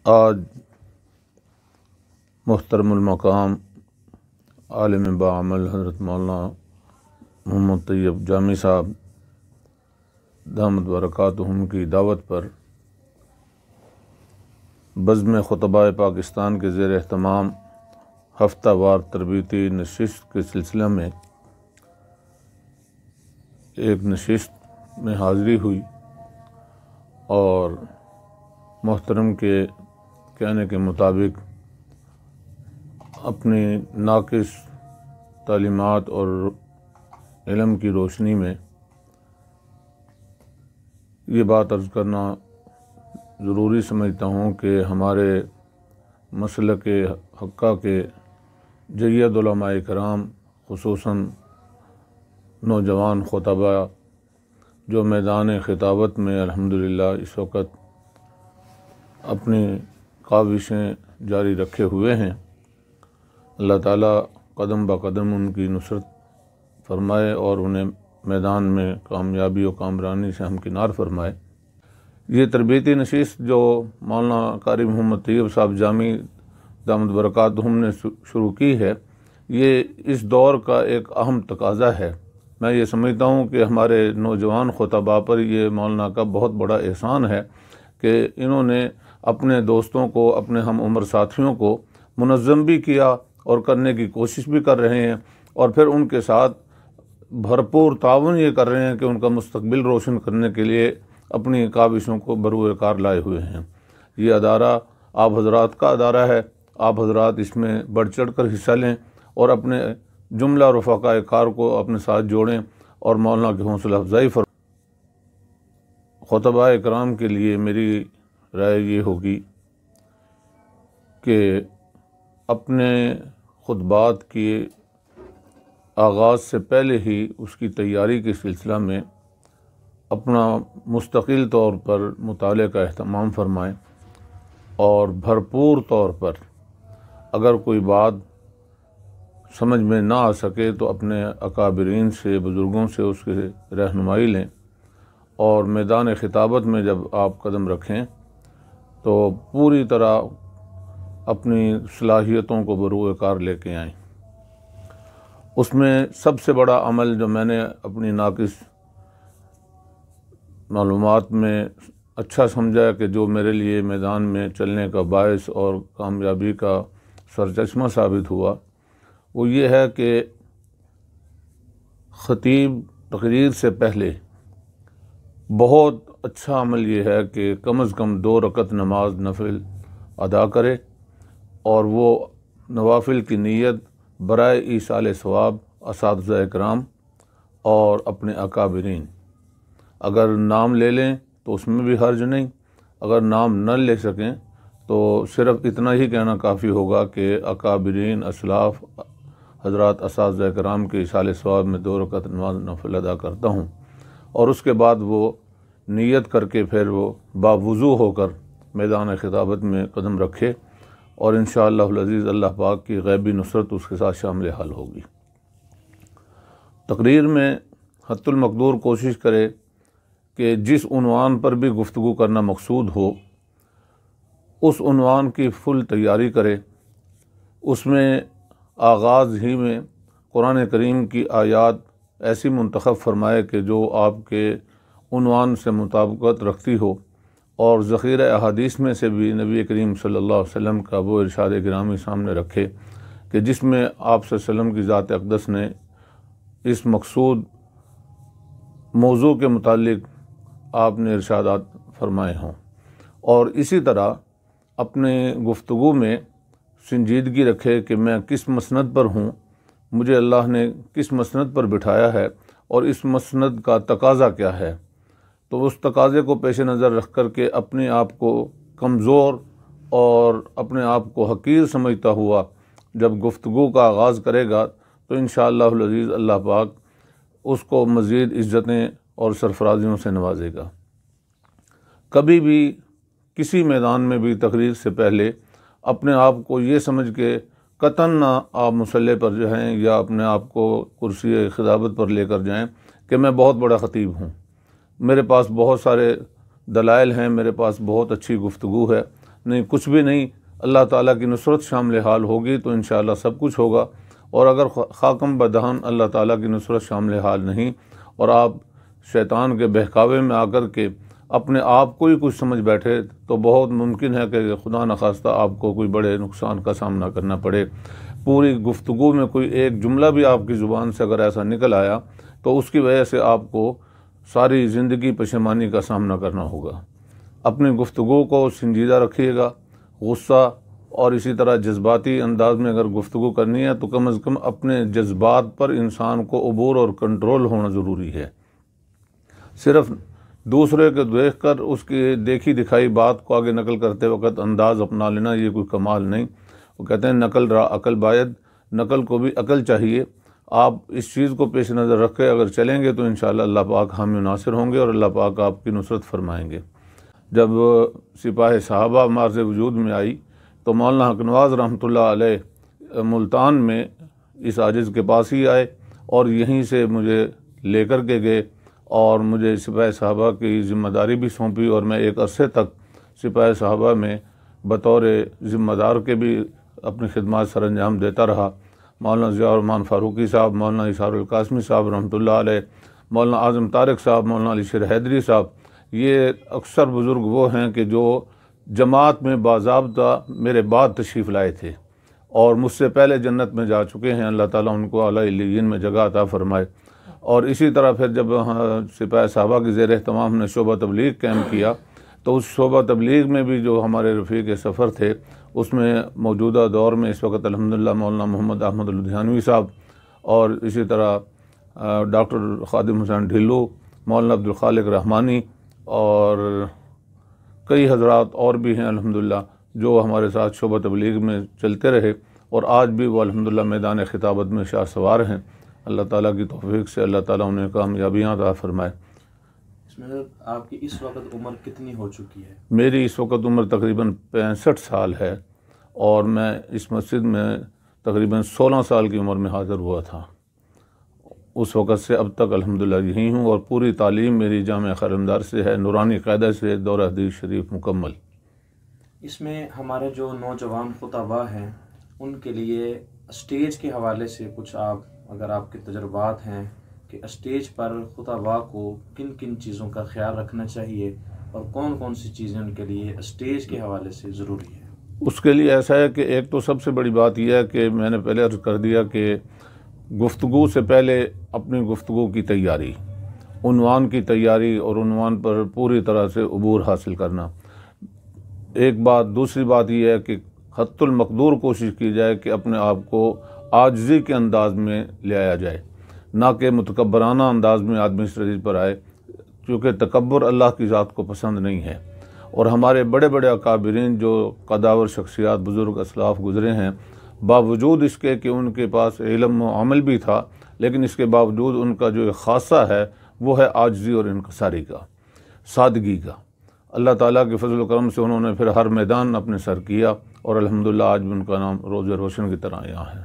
آج محترم المقام عالم بعمل حضرت مولانا محمد طیب جامی صاحب دامت برکاتہم کی دعوت پر بزم خطباء پاکستان کے زیر اہتمام ہفتہ وار تربیتی نشست کے سلسلہ میں ایک نشست میں حاضری ہوئی اور محترم کے کہنے کے مطابق اپنی ناقص تعلیمات اور علم کی روشنی میں یہ بات عرض کرنا ضروری سمجھتا ہوں کہ ہمارے مسلک حقہ کے جید علماء کرام خصوصاً نوجوان خطباء جو میدان خطابت میں الحمدللہ اس وقت اپنی کاوشیں جاری رکھے ہوئے ہیں، اللہ تعالیٰ قدم با قدم ان کی نصرت فرمائے اور انہیں میدان میں کامیابی و کامرانی سے ہمکنار فرمائے۔ یہ تربیتی نشست جو مولانا قاری محمد طیب صاحب جامی دامت برکاتہم نے شروع کی ہے، یہ اس دور کا ایک اہم تقاضا ہے۔ میں یہ سمجھتا ہوں کہ ہمارے نوجوان خطباء پر یہ مولانا کا بہت بڑا احسان ہے کہ انہوں نے اپنے دوستوں کو، اپنے ہم عمر ساتھیوں کو منظم بھی کیا اور کرنے کی کوشش بھی کر رہے ہیں، اور پھر ان کے ساتھ بھرپور تعاون یہ کر رہے ہیں کہ ان کا مستقبل روشن کرنے کے لیے اپنی کاوشوں کو بروئے کار لائے ہوئے ہیں۔ یہ ادارہ آپ حضرات کا ادارہ ہے، آپ حضرات اس میں بڑھ چڑھ کر حصہ لیں اور اپنے جملہ رفقائے کار کو اپنے ساتھ جوڑیں اور مولانا کی حوصلہ افزائی فرمائیں۔ خطباء کرام کے لیے میری رائے یہ ہوگی کہ اپنے خطبات کے آغاز سے پہلے ہی اس کی تیاری کے سلسلہ میں اپنا مستقل طور پر مطالعے کا اہتمام فرمائیں اور بھرپور طور پر اگر کوئی بات سمجھ میں نہ آ سکے تو اپنے اکابرین سے، بزرگوں سے اس کی رہنمائی لیں، اور میدان خطابت میں جب آپ قدم رکھیں تو پوری طرح اپنی صلاحیتوں کو بروئے کار لے کے آئیں۔ اس میں سب سے بڑا عمل جو میں نے اپنی ناقص معلومات میں اچھا سمجھا کہ جو میرے لیے میدان میں چلنے کا باعث اور کامیابی کا سرچشمہ ثابت ہوا، وہ یہ ہے کہ خطیب تقریر سے پہلے بہت اچھا عمل یہ ہے کہ کم از کم 2 رکعت نماز نفل ادا کرے، اور وہ نوافل کی نیت برائے ایصال ثواب اساتذہ اکرام اور اپنے اکابرین۔ اگر نام لے لیں تو اس میں بھی حرج نہیں، اگر نام نہ لے سکیں تو صرف اتنا ہی کہنا کافی ہوگا کہ اکابرین، اسلاف حضرات اساتذہ اکرام کے ایصال ثواب میں 2 رکعت نماز نفل ادا کرتا ہوں، اور اس کے بعد وہ نیت کر کے پھر وہ باوضو ہو کر میدان خطابت میں قدم رکھے، اور انشاءاللہ العزیز اللہ پاک کی غیبی نصرت اس کے ساتھ شامل حال ہوگی۔ تقریر میں حتی المقدور کوشش کرے کہ جس عنوان پر بھی گفتگو کرنا مقصود ہو اس عنوان کی فل تیاری کرے۔ اس میں آغاز ہی میں قرآن کریم کی آیات ایسی منتخب فرمائے کہ جو آپ کے عنوان سے مطابقت رکھتی ہو، اور ذخیرہ احادیث میں سے بھی نبی کریم صلی اللہ علیہ وسلم کا وہ ارشاد گرامی سامنے رکھے کہ جس میں آپ صلی اللہ علیہ وسلم کی ذات اقدس نے اس مقصود موضوع کے متعلق آپ نے ارشادات فرمائے ہوں، اور اسی طرح اپنے گفتگو میں سنجیدگی رکھے کہ میں کس مسند پر ہوں، مجھے اللہ نے کس مسند پر بٹھایا ہے اور اس مسند کا تقاضا کیا ہے۔ تو اس تقاضے کو پیش نظر رکھ کر کے اپنے آپ کو کمزور اور اپنے آپ کو حقیر سمجھتا ہوا جب گفتگو کا آغاز کرے گا تو انشاءاللہ العزیز اللہ پاک اس کو مزید عزتیں اور سرفرازیوں سے نوازے گا۔ کبھی بھی کسی میدان میں بھی تقریر سے پہلے اپنے آپ کو یہ سمجھ کے قطعاً نہ آپ مصلی پر جائیں یا اپنے آپ کو کرسی خطابت پر لے کر جائیں کہ میں بہت بڑا خطیب ہوں، میرے پاس بہت سارے دلائل ہیں، میرے پاس بہت اچھی گفتگو ہے، نہیں کچھ بھی نہیں، اللہ تعالیٰ کی نصرت شامل حال ہوگی تو انشاءاللہ سب کچھ ہوگا، اور اگر خاکم بدہن اللہ تعالیٰ کی نصرت شامل حال نہیں اور آپ شیطان کے بہکاوے میں آ کر کے اپنے آپ کو ہی کچھ سمجھ بیٹھے تو بہت ممکن ہے کہ خدا نخواستہ آپ کو کوئی بڑے نقصان کا سامنا کرنا پڑے۔ پوری گفتگو میں کوئی ایک جملہ بھی آپ کی زبان سے اگر ایسا نکل آیا تو اس کی وجہ سے آپ کو ساری زندگی پشیمانی کا سامنا کرنا ہوگا۔ اپنی گفتگو کو سنجیدہ رکھیے گا، غصہ اور اسی طرح جذباتی انداز میں اگر گفتگو کرنی ہے تو کم از کم اپنے جذبات پر انسان کو عبور اور کنٹرول ہونا ضروری ہے۔ صرف دوسرے کو دیکھ کر اس کی دیکھی دکھائی بات کو آگے نقل کرتے وقت انداز اپنا لینا یہ کوئی کمال نہیں۔ وہ کہتے ہیں نقل را عقل باید، نقل کو بھی عقل چاہیے۔ آپ اس چیز کو پیش نظر رکھ کے اگر چلیں گے تو انشاءاللہ اللہ پاک حامی و ناصر ہوں گے اور اللہ پاک آپ کی نصرت فرمائیں گے۔ جب سپاہ صحابہ معرض وجود میں آئی تو مولانا حق نواز رحمۃ اللہ علیہ ملتان میں اس عاجز کے پاس ہی آئے اور یہیں سے مجھے لے کر کے گئے اور مجھے سپاہ صحابہ کی ذمہ داری بھی سونپی، اور میں ایک عرصے تک سپاہ صحابہ میں بطور ذمہ دار کے بھی اپنی خدمات سر انجام دیتا رہا۔ مولانا ضیاء الرحمن فاروقی صاحب، مولانا اسحاق القاسمی صاحب رحمۃ اللہ علیہ، مولانا اعظم طارق صاحب، مولانا علی شیر حیدری صاحب، یہ اکثر بزرگ وہ ہیں کہ جو جماعت میں باضابطہ میرے بعد تشریف لائے تھے اور مجھ سے پہلے جنت میں جا چکے ہیں، اللہ تعالیٰ ان کو اعلیٰ علیین میں جگہ عطا فرمائے۔ اور اسی طرح پھر جب سپاہ صحابہ کی زیر اہتمام ہم نے شعبہ تبلیغ قائم کیا تو اس شعبہ تبلیغ میں بھی جو ہمارے رفیق سفر تھے اس میں موجودہ دور میں اس وقت الحمدللہ مولانا محمد احمد لدھیانوی صاحب اور اسی طرح ڈاکٹر خادم حسین ڈھلو، مولانا عبدالخالق رحمانی اور کئی حضرات اور بھی ہیں الحمدللہ جو ہمارے ساتھ شعبہ تبلیغ میں چلتے رہے اور آج بھی وہ الحمدللہ میدان خطابت میں شاہ سوار ہیں۔ اللہ تعالیٰ کی توفیق سے اللہ تعالیٰ انہیں کامیابیاں عطا فرمائے۔ اس میں آپ کی اس وقت عمر کتنی ہو چکی ہے؟ میری اس وقت عمر تقریباً 65 سال ہے اور میں اس مسجد میں تقریباً 16 سال کی عمر میں حاضر ہوا تھا۔ اس وقت سے اب تک الحمدللہ یہی ہوں اور پوری تعلیم میری جامعہ خیرمدار سے ہے، نورانی قاعدہ سے دورہ حدیث شریف مکمل۔ اس میں ہمارے جو نوجوان خطباء ہیں ان کے لیے اسٹیج کے حوالے سے کچھ اگر آپ کے تجربات ہیں کہ اسٹیج پر خطباء کو کن کن چیزوں کا خیال رکھنا چاہیے اور کون کون سی چیزیں ان کے لیے اسٹیج کے حوالے سے ضروری ہے؟ اس کے لیے ایسا ہے کہ ایک تو سب سے بڑی بات یہ ہے کہ میں نے پہلے عرض کر دیا کہ گفتگو سے پہلے اپنی گفتگو کی تیاری، عنوان کی تیاری اور عنوان پر پوری طرح سے عبور حاصل کرنا ایک بات۔ دوسری بات یہ ہے کہ حت المقدور کوشش کی جائے کہ اپنے آپ کو عاجزی کے انداز میں لے آیا جائے، نہ کہ متکبرانہ انداز میں آدمی اسٹیج پر آئے، کیونکہ تکبر اللہ کی ذات کو پسند نہیں ہے۔ اور ہمارے بڑے بڑے اکابرین جو قداور شخصیات بزرگ اسلاف گزرے ہیں، باوجود اس کے کہ ان کے پاس علم و عمل بھی تھا، لیکن اس کے باوجود ان کا جو ایک خاصہ ہے وہ ہے عاجزی اور انکساری کا، سادگی کا۔ اللہ تعالیٰ کے فضل و کرم سے انہوں نے پھر ہر میدان اپنے سر کیا اور الحمدللہ آج بھی ان کا نام روز روشن کی طرح یہاں ہے۔